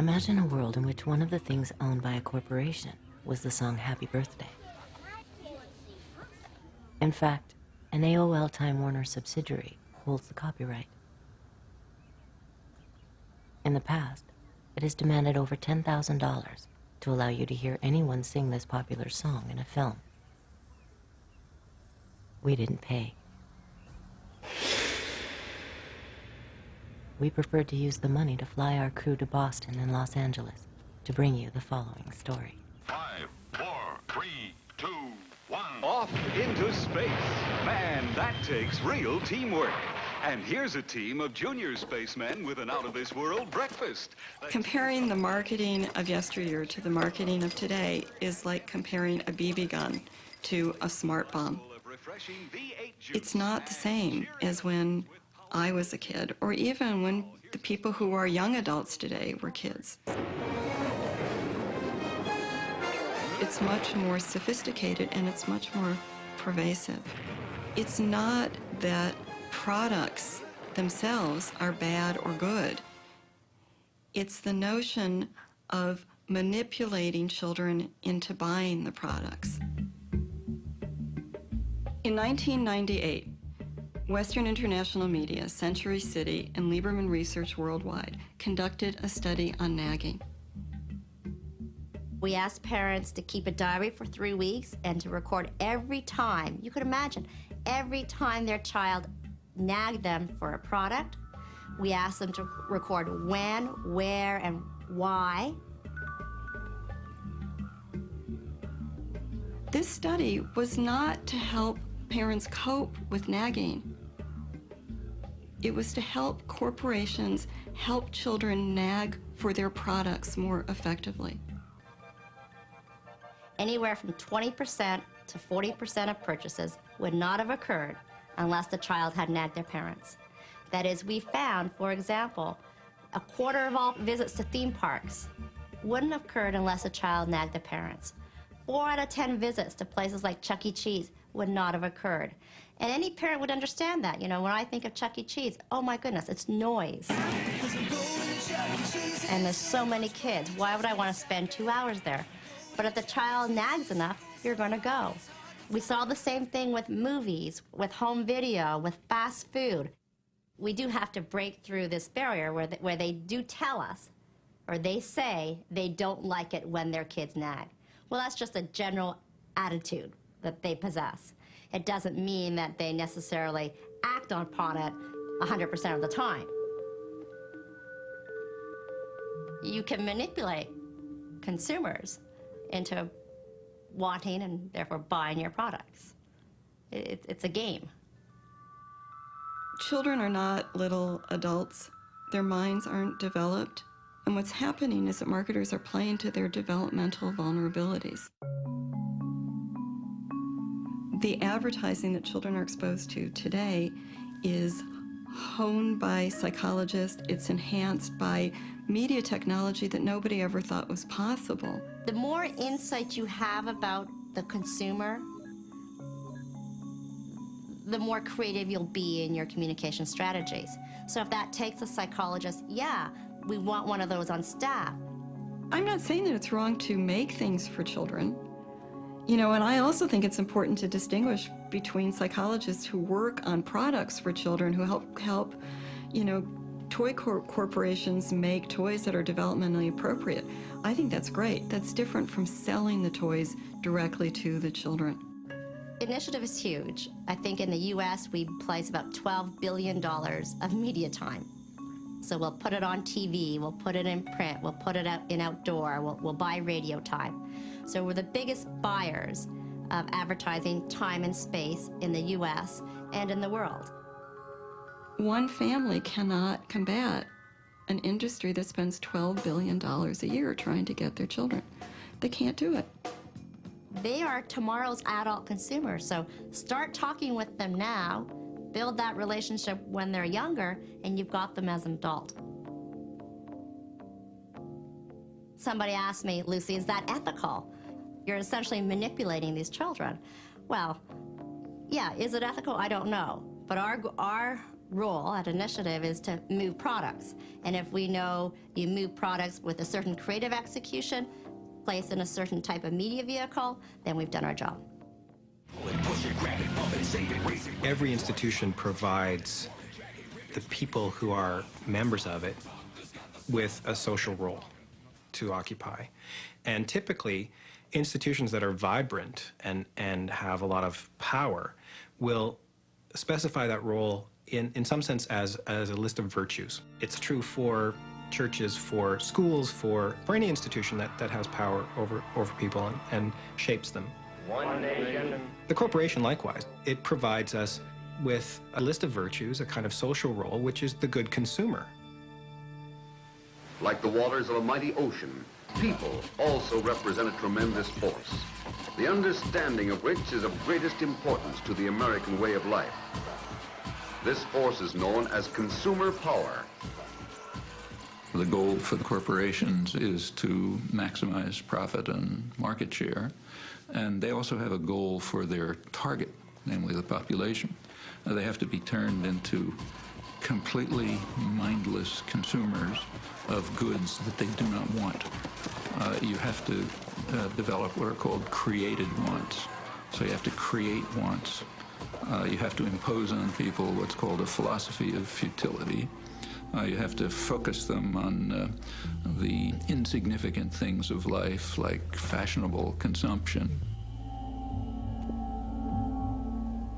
Imagine a world in which one of the things owned by a corporation was the song Happy Birthday. In fact, an AOL Time Warner subsidiary holds the copyright. In the past, it has demanded over $10,000 to allow you to hear anyone sing this popular song in a film. We didn't pay. We preferred to use the money to fly our crew to Boston and Los Angeles to bring you the following story. 5, 4, 3, 2, 1. Off into space. Man, that takes real teamwork. And here's a team of junior spacemen with an out-of-this-world breakfast. Comparing the marketing of yesteryear to the marketing of today is like comparing a BB gun to a smart bomb. It's not the same as when I was a kid, or even when the people who are young adults today were kids. It's much more sophisticated and it's much more pervasive. It's not that products themselves are bad or good. It's the notion of manipulating children into buying the products. In 1998, Western International Media, Century City, and Lieberman Research Worldwide conducted a study on nagging. We asked parents to keep a diary for 3 weeks and to record every time, you could imagine, every time their child nagged them for a product. We asked them to record when, where, and why. This study was not to help parents cope with nagging. It was to help corporations help children nag for their products more effectively. Anywhere from 20% to 40% of purchases would not have occurred unless the child had nagged their parents. That is, we found, for example, a quarter of all visits to theme parks wouldn't have occurred unless a child nagged their parents. 4 out of 10 visits to places like Chuck E. Cheese would not have occurred. And any parent would understand that. You know, when I think of Chuck E. Cheese, oh my goodness, it's noise. And there's so many kids. Why would I want to spend 2 hours there? But if the child nags enough, you're going to go. We saw the same thing with movies, with home video, with fast food. We do have to break through this barrier where they do tell us, or they say they don't like it when their kids nag. Well, that's just a general attitude that they possess. It doesn't mean that they necessarily act upon it 100% of the time. You can manipulate consumers into wanting and therefore buying your products. It's a game. Children are not little adults. Their minds aren't developed. And what's happening is that marketers are playing to their developmental vulnerabilities. The advertising that children are exposed to today is honed by psychologists. It's enhanced by media technology that nobody ever thought was possible. The more insight you have about the consumer, the more creative you'll be in your communication strategies. So if that takes a psychologist, yeah, we want one of those on staff. I'm not saying that it's wrong to make things for children. You know, and I also think it's important to distinguish between psychologists who work on products for children, who help, you know, toy corporations make toys that are developmentally appropriate. I think that's great. That's different from selling the toys directly to the children. The initiative is huge. I think in the U.S. we place about $12 billion of media time. So we'll put it on TV, we'll put it in print, we'll put it out in outdoor, we'll buy radio time. So we're the biggest buyers of advertising time and space in the U.S. and in the world. One family cannot combat an industry that spends $12 billion a year trying to get their children. They can't do it. They are tomorrow's adult consumers, so start talking with them now, build that relationship when they're younger, and you've got them as an adult. Somebody asked me, Lucy, is that ethical? You're essentially manipulating these children. Well, yeah, is it ethical? I don't know. But our role at Initiative is to move products. And if we know you move products with a certain creative execution, placed in a certain type of media vehicle, then we've done our job. Every institution provides the people who are members of it with a social role to occupy. And typically, institutions that are vibrant and have a lot of power will specify that role in some sense as a list of virtues. It's true for churches, for schools, for any institution that has power over people and shapes them. One nation. The corporation, likewise, it provides us with a list of virtues, a kind of social role, which is the good consumer. Like the waters of a mighty ocean, people also represent a tremendous force, the understanding of which is of greatest importance to the American way of life. This force is known as consumer power. The goal for the corporations is to maximize profit and market share, and they also have a goal for their target, namely the population. They have to be turned into completely mindless consumers of goods that they do not want. You have to develop what are called created wants. So you have to create wants. You have to impose on people what's called a philosophy of futility. You have to focus them on the insignificant things of life, like fashionable consumption.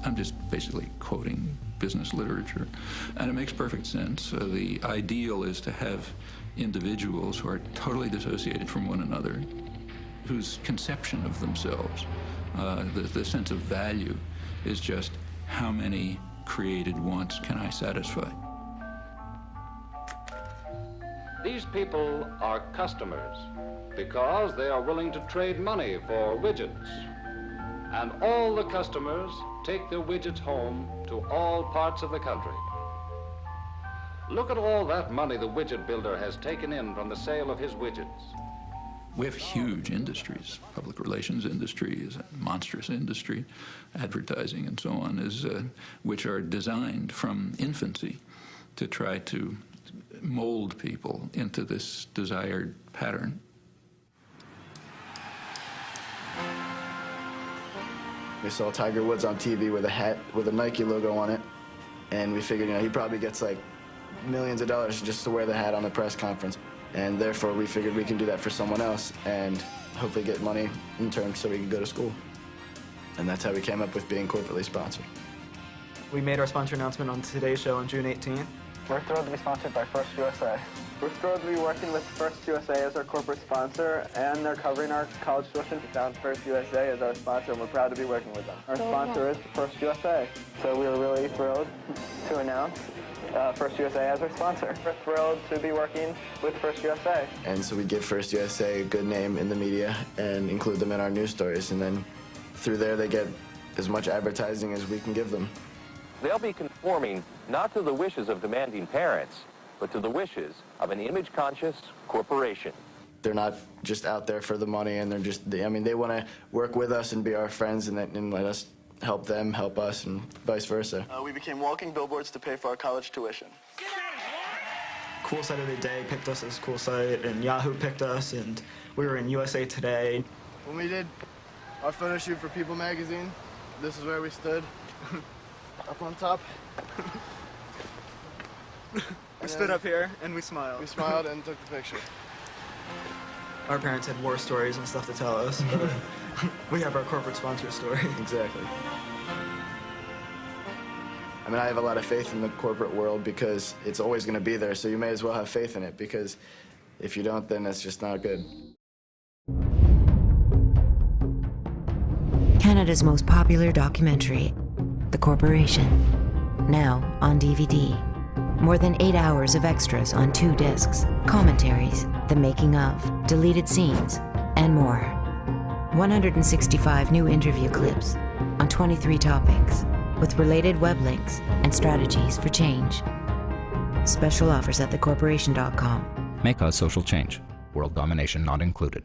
I'm just basically quoting business literature, and it makes perfect sense. The ideal is to have individuals who are totally dissociated from one another, whose conception of themselves, the sense of value, is just how many created wants can I satisfy. These people are customers because they are willing to trade money for widgets. And all the customers take their widgets home to all parts of the country. Look at all that money the widget builder has taken in from the sale of his widgets. We have huge industries. Public relations industry is a monstrous industry. Advertising and so on is, which are designed from infancy to try to mold people into this desired pattern. We saw Tiger Woods on TV with a hat with a Nike logo on it, and we figured, he probably gets like millions of dollars just to wear the hat on a press conference. And therefore, we figured we can do that for someone else and hopefully get money in turn so we can go to school. And that's how we came up with being corporately sponsored. We made our sponsor announcement on Today's Show on June 18th. We're thrilled to be sponsored by First USA. We're thrilled to be working with First USA as our corporate sponsor, and they're covering our college tuition. Found First USA as our sponsor, and we're proud to be working with them. Our sponsor is First USA, so we were really thrilled to announce First USA as our sponsor. We're thrilled to be working with First USA. And so we give First USA a good name in the media and include them in our news stories, and then through there they get as much advertising as we can give them. They'll be conforming not to the wishes of demanding parents, but to the wishes of an image-conscious corporation. They're not just out there for the money, and they want to work with us and be our friends and let us help them, help us, and vice versa. We became walking billboards to pay for our college tuition. Cool Site of the Day picked us as Cool Site, and Yahoo picked us, and we were in USA Today. When we did our photo shoot for People magazine, this is where we stood, up on top. We stood up here, and we smiled. We smiled and took the picture. Our parents had war stories and stuff to tell us, but we have our corporate sponsor story. Exactly. I mean, I have a lot of faith in the corporate world because it's always going to be there, so you may as well have faith in it, because if you don't, then it's just not good. Canada's most popular documentary, The Corporation, now on DVD. More than 8 hours of extras on 2 discs, commentaries, the making of, deleted scenes, and more. 165 new interview clips on 23 topics, with related web links and strategies for change. Special offers at thecorporation.com. May cause social change. World domination not included.